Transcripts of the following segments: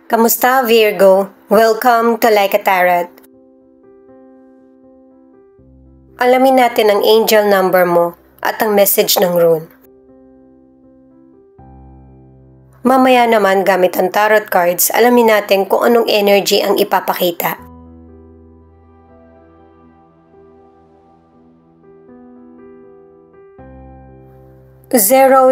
Kamusta, Virgo? Welcome to Like a Tarot. Alamin natin ang angel number mo at ang message ng rune. Mamaya naman gamit ang tarot cards, alamin natin kung anong energy ang ipapakita. Zero,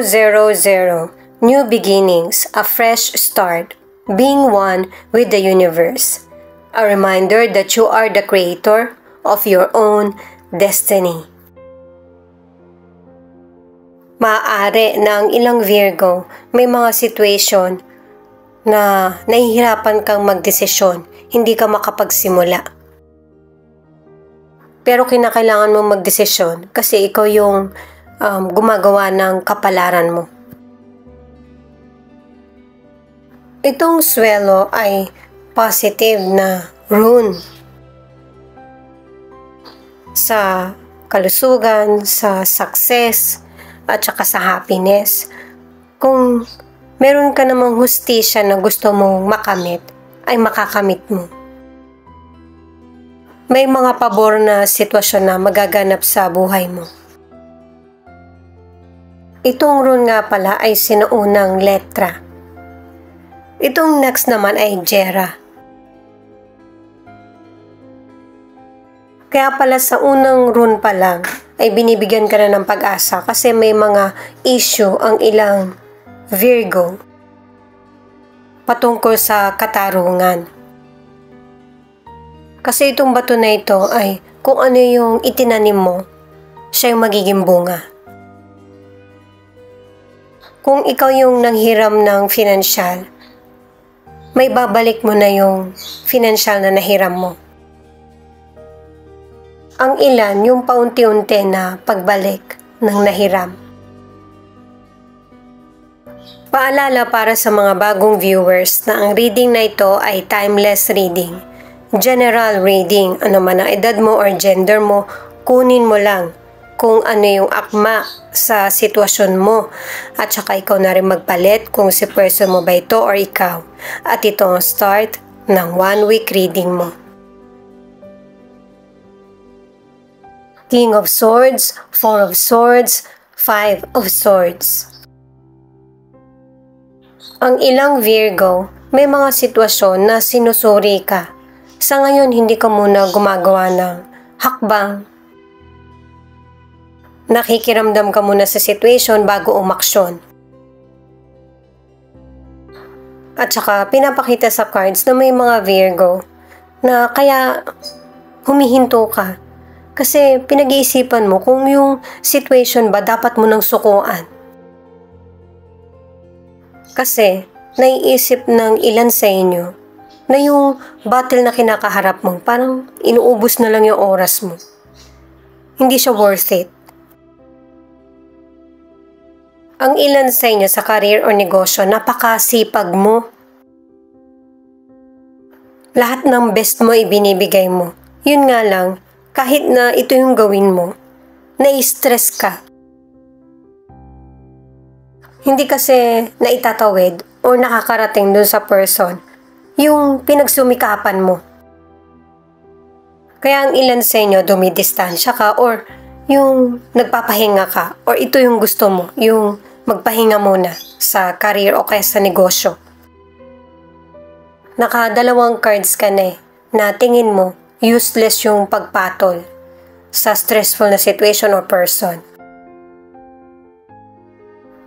new beginnings, a fresh start, being one with the universe. A reminder that you are the creator of your own destiny. Maaari na ang ilang Virgo may mga situation na nahihirapan kang magdesisyon, hindi ka makapagsimula. Pero kinakailangan mong magdesisyon kasi ikaw yung gumagawa ng kapalaran mo. Itong swelo ay positive na rune sa kalusugan, sa success, at saka sa happiness. Kung meron ka namang hustisya na gusto mong makamit, ay makakamit mo. May mga pabor na sitwasyon na magaganap sa buhay mo. Itong rune nga pala ay sinuunang letra. Itong next naman ay Jera. Kaya pala sa unang rune pa lang ay binibigyan ka na ng pag-asa kasi may mga issue ang ilang Virgo patungkol sa katarungan. Kasi itong bato na ito ay kung ano yung itinanim mo, siya yung magiging bunga. Kung ikaw yung nanghiram ng financial, may babalik mo na yung financial na nahiram mo. Ang ilan, yung paunti-unti na pagbalik ng nahiram. Paalala para sa mga bagong viewers na ang reading na ito ay timeless reading. General reading, ano man ang edad mo or gender mo, kunin mo lang kung ano yung akma sa sitwasyon mo at saka ikaw na rin magpalit kung si person mo ba ito or ikaw. At ito ang start ng 1 week reading mo. King of Swords, Four of Swords, Five of Swords. Ang ilang Virgo, may mga sitwasyon na sinusuri ka. Sa ngayon, hindi ka muna gumagawa ng hakbang. Nakikiramdam ka muna sa situation bago umaksyon. At saka, pinapakita sa cards na may mga Virgo na kaya humihinto ka. Kasi pinag-iisipan mo kung yung situation ba dapat mo nang sukuan. Kasi naiisip ng ilan sa inyo na yung battle na kinakaharap mo parang inuubos na lang yung oras mo. Hindi siya worth it. Ang ilan sa inyo sa career o negosyo, napakasipag mo. Lahat ng best mo ibinibigay mo. Yun nga lang, kahit na ito yung gawin mo, nai-stress ka. Hindi kasi naitatawid o nakakarating dun sa person yung pinagsumikapan mo. Kaya ang ilan sa inyo dumidistansya ka or yung nagpapahinga ka or ito yung gusto mo, yung magpahinga muna sa career o kaya sa negosyo. Nakadalawang cards ka na na tingin mo useless yung pagpatol sa stressful na situation or person.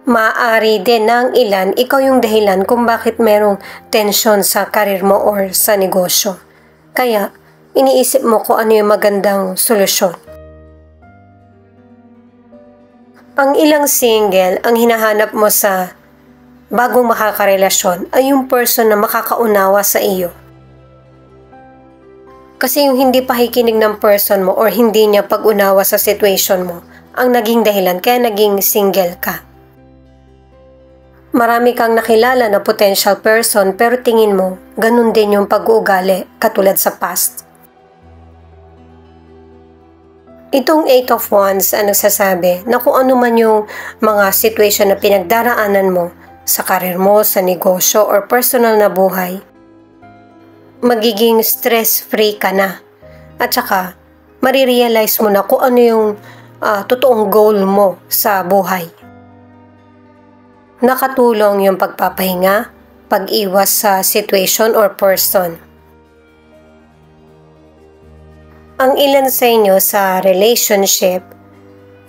Maaari din ng ilan, ikaw yung dahilan kung bakit merong tension sa karir mo or sa negosyo. Kaya, iniisip mo kung ano yung magandang solusyon. Ang ilang single, ang hinahanap mo sa bagong makakarelasyon ay yung person na makakaunawa sa iyo. Kasi yung hindi pakikinig ng person mo or hindi niya pag-unawa sa situation mo, ang naging dahilan kaya naging single ka. Marami kang nakilala na potential person pero tingin mo, ganun din yung pag-uugali katulad sa past. Itong 8 of Wands ang nagsasabi na kung ano man yung mga situation na pinagdaraanan mo sa karir mo, sa negosyo, or personal na buhay, magiging stress-free ka na. At saka, marirealize mo na kung ano yung totoong goal mo sa buhay. Nakatulong yung pagpapahinga, pag-iwas sa situation or person. Ang ilan sa inyo sa relationship,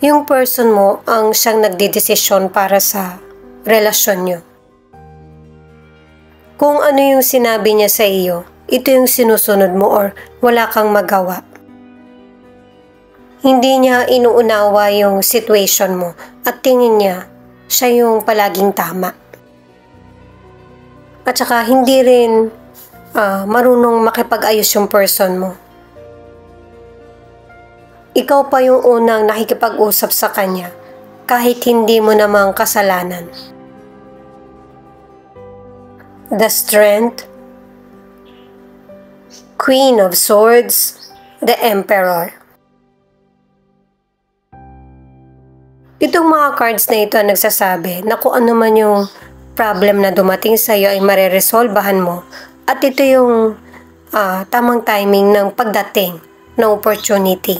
yung person mo ang siyang nagdedesisyon para sa relasyon nyo. Kung ano yung sinabi niya sa iyo, ito yung sinusunod mo or wala kang magawa. Hindi niya inuunawa yung situation mo at tingin niya siya yung palaging tama. At saka hindi rin marunong makipag-ayos yung person mo. Ikaw pa yung unang nakikipag-usap sa kanya kahit hindi mo namang kasalanan. The Strength, Queen of Swords, the Emperor. Itong mga cards na ito ang nagsasabi na kung ano man yung problem na dumating sa iyo ay mareresolbahan mo at ito yung tamang timing ng pagdating ng opportunity.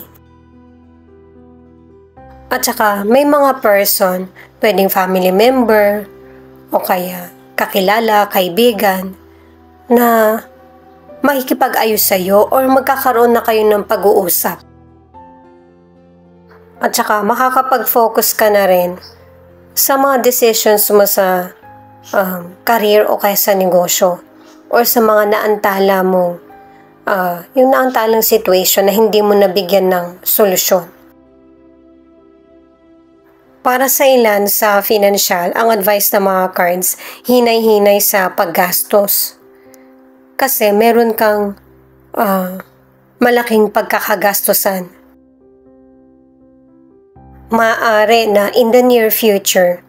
At saka may mga person, pwedeng family member o kaya kakilala, kaibigan na makikipag-ayos sa iyo or magkakaroon na kayo ng pag-uusap. At saka makakapag-focus ka na rin sa mga decisions mo sa career o kaya sa negosyo or sa mga naantala mong yung naantalang situation na hindi mo nabigyan ng solusyon. Para sa ilan sa financial, ang advice ng mga cards, hinay-hinay sa paggastos. Kasi meron kang malaking pagkakagastosan. Maaari na in the near future,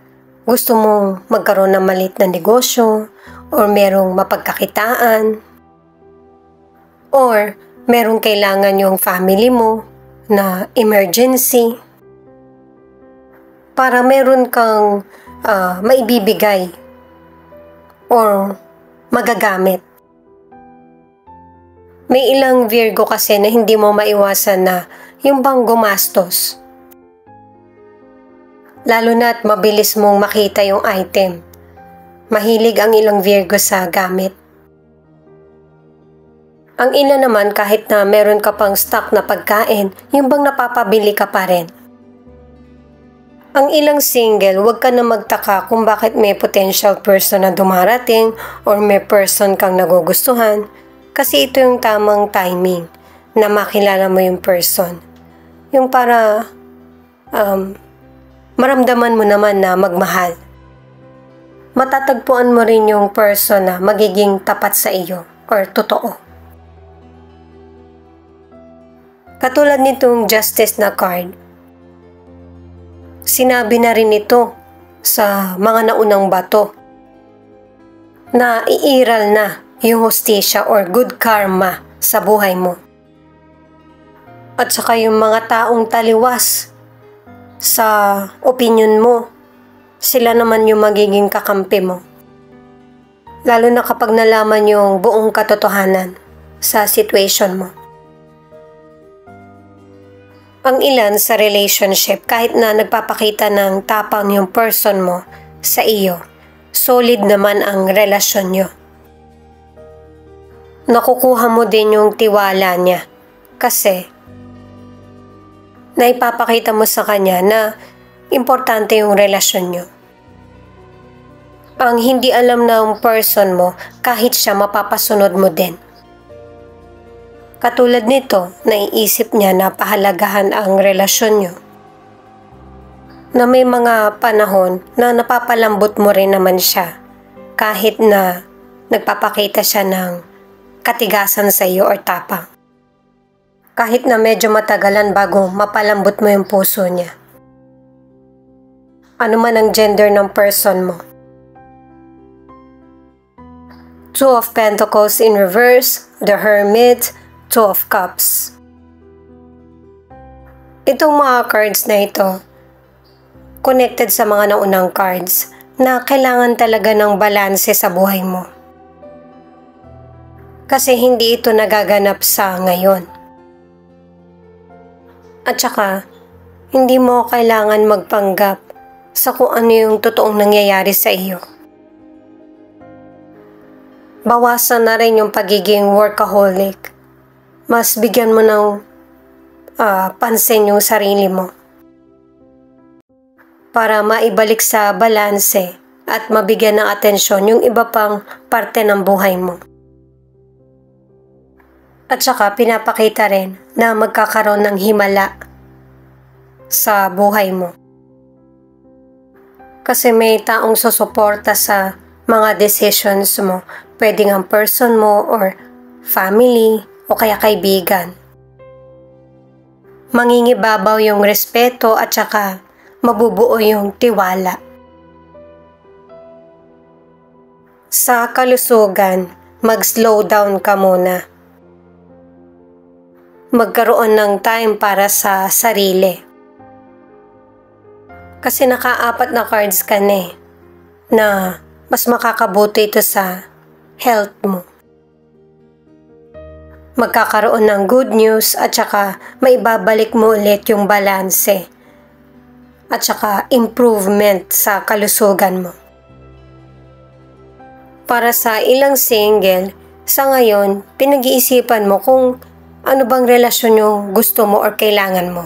gusto mong magkaroon ng maliit na negosyo or merong mapagkakitaan or merong kailangan yung family mo na emergency para meron kang maibibigay or magagamit. May ilang Virgo kasi na hindi mo maiwasan na yung bang gumastos. Lalo na't mabilis mong makita yung item. Mahilig ang ilang Virgo sa gamit. Ang ilan naman kahit na meron ka pang stock na pagkain, yung bang napapabili ka pa rin. Ang ilang single, huwag ka na magtaka kung bakit may potential person na dumarating or may person kang nagugustuhan kasi ito yung tamang timing na makilala mo yung person. Yung para maramdaman mo naman na magmahal. Matatagpuan mo rin yung person na magiging tapat sa iyo or totoo. Katulad nitong Justice na card, sinabi na rin ito sa mga naunang bato na iiral na yung hustisya or good karma sa buhay mo. At saka yung mga taong taliwas sa opinion mo, sila naman yung magiging kakampi mo. Lalo na kapag nalaman yung buong katotohanan sa situation mo. Ang ilan sa relationship, kahit na nagpapakita ng tapang yung person mo sa iyo, solid naman ang relasyon nyo. Nakukuha mo din yung tiwala niya kasi naipapakita mo sa kanya na importante yung relasyon nyo. Ang hindi alam ng person mo, kahit siya mapapasunod mo din. Katulad nito, naiisip niya na pahalagahan ang relasyon nyo. Na may mga panahon na napapalambot mo rin naman siya kahit na nagpapakita siya ng katigasan sa iyo or tapang. Kahit na medyo matagalan bago mapalambot mo yung puso niya. Ano man ang gender ng person mo. Two of Pentacles in reverse, the Hermit, Two of Cups. Itong mga cards na ito, connected sa mga naunang cards na kailangan talaga ng balanse sa buhay mo. Kasi hindi ito nagaganap sa ngayon. At saka, hindi mo kailangan magpanggap sa kung ano yung totoong nangyayari sa iyo. Bawasan na rin yung pagiging workaholic. Mas bigyan mo ng pansin yung sarili mo para maibalik sa balanse at mabigyan ng atensyon yung iba pang parte ng buhay mo. At saka pinapakita rin na magkakaroon ng himala sa buhay mo. Kasi may taong susuporta sa mga decisions mo. Pwedeng ang person mo or family o kaya kaibigan. Mangingibabaw yung respeto at saka mabubuo yung tiwala. Sa kalusugan, mag-slow down ka muna. Magkaroon ng time para sa sarili. Kasi naka-4 na cards ka na mas makakabuti ito sa health mo. Magkakaroon ng good news at saka maibabalik mo ulit yung balanse at saka improvement sa kalusugan mo. Para sa ilang single, sa ngayon, pinag-iisipan mo kung ano bang relasyon yung gusto mo or kailangan mo.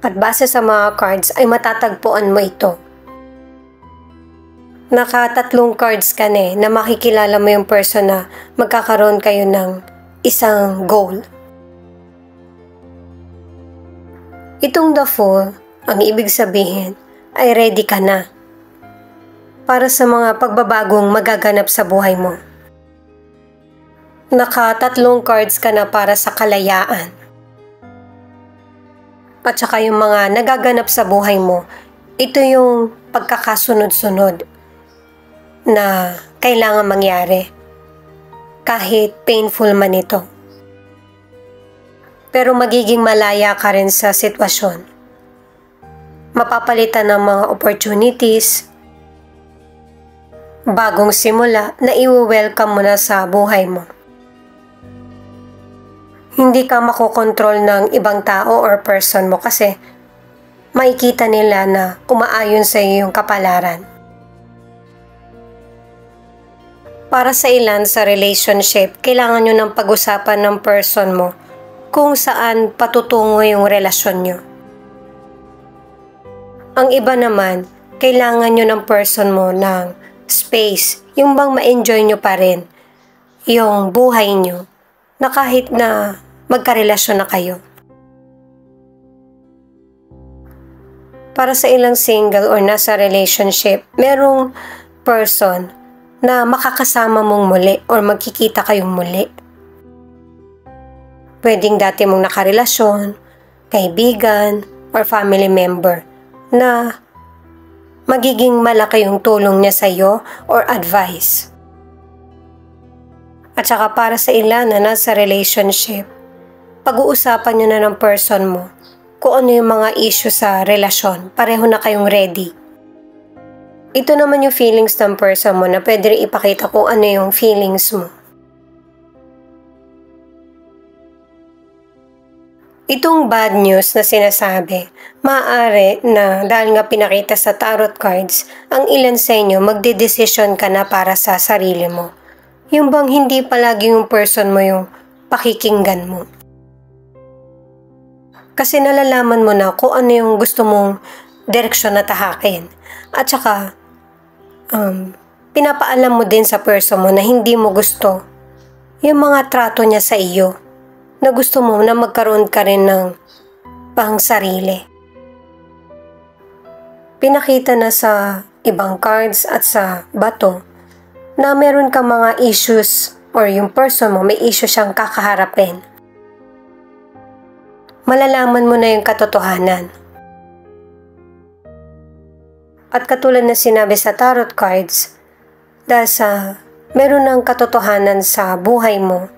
At base sa mga cards ay matatagpuan mo ito. Naka-3 cards ka na makikilala mo yung person na magkakaroon kayo ng isang goal. Itong The Fool, ang ibig sabihin ay ready ka na para sa mga pagbabagong magaganap sa buhay mo. Naka-3 cards ka na para sa kalayaan. At saka yung mga nagaganap sa buhay mo, ito yung pagkakasunod-sunod na kailangan mangyari kahit painful man ito. Pero magiging malaya ka rin sa sitwasyon. Mapapalitan ng mga opportunities, bagong simula na i-welcome mo na sa buhay mo. Hindi ka makokontrol ng ibang tao or person mo kasi makikita nila na umaayon sa iyong kapalaran. Para sa ilan sa relationship, kailangan nyo ng pag-usapan ng person mo kung saan patutungo yung relasyon nyo. Ang iba naman, kailangan nyo ng person mo ng space, yung bang ma-enjoy nyo pa rin yung buhay nyo na kahit na magkarelasyon na kayo. Para sa ilang single or nasa relationship, merong person na makakasama mong muli or magkikita kayong muli. Pwedeng dati mong nakarelasyon, kaibigan, or family member na magiging malaki yung tulong niya sa iyo or advice. At saka para sa ilan na nasa relationship, pag-uusapan nyo na ng person mo kung ano yung mga issue sa relasyon. Pareho na kayong ready. Ito naman yung feelings ng person mo na pwede rin ipakita kung ano yung feelings mo. Itong bad news na sinasabi, maaari na dahil nga pinakita sa tarot cards, ang ilan sa inyo magdedesisyon ka na para sa sarili mo. Yung bang hindi palagi yung person mo yung pakikinggan mo. Kasi nalalaman mo na kung ano yung gusto mong direksyon na tahakin. At saka, pinapaalam mo din sa person mo na hindi mo gusto yung mga trato niya sa iyo. Na gusto mo na magkaroon ka rin ng pangsarili. Pinakita na sa ibang cards at sa bato na meron ka mga issues or yung person mo may issue siyang kakaharapin. Malalaman mo na yung katotohanan. At katulad na sinabi sa tarot cards, dahil sa meron ng katotohanan sa buhay mo,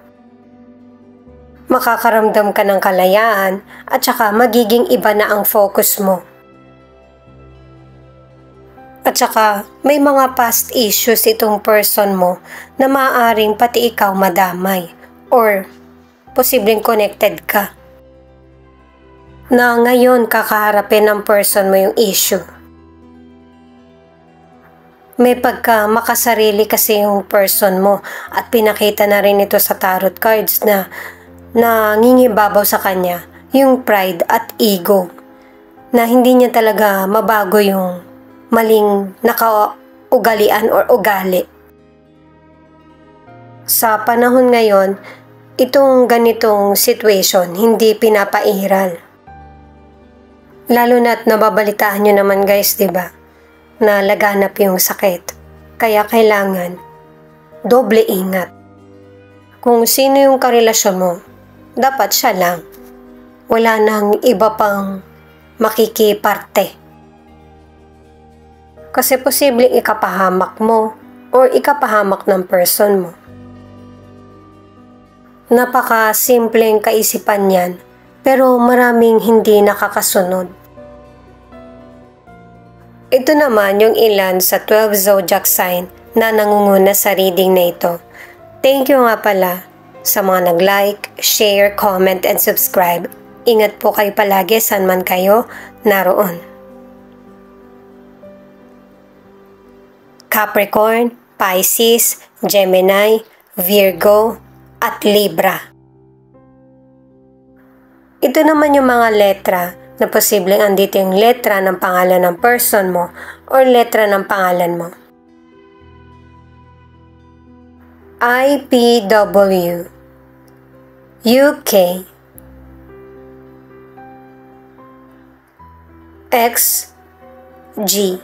makakaramdam ka ng kalayaan at saka magiging iba na ang focus mo. At saka may mga past issues itong person mo na maaaring pati ikaw madamay or posibleng connected ka. Na ngayon kakaharapin ng person mo yung issue. May pagka makasarili kasi yung person mo at pinakita na rin ito sa tarot cards na nangingibabaw sa kanya yung pride at ego na hindi niya talaga mabago yung maling nakaugalian or ugali. Sa panahon ngayon, itong ganitong situation hindi pinapairal. Lalo na't nababalitaan nyo naman guys, diba? Na laganap yung sakit. Kaya kailangan doble ingat. Kung sino yung karelasyon mo, dapat siya lang. Wala nang iba pang makikiparte. Kasi posibleng ikapahamak mo or ikapahamak ng person mo. Napaka-simpleng kaisipan yan, pero maraming hindi nakakasunod. Ito naman yung ilan sa 12 zodiac sign na nangunguna sa reading na ito. Thank you nga pala sa mga nag-like, share, comment, and subscribe. Ingat po kayo palagi saan man kayo naroon. Capricorn, Pisces, Gemini, Virgo, at Libra. Ito naman yung mga letra na posibleng andito yung letra ng pangalan ng person mo or letra ng pangalan mo. IPW, UK, XG.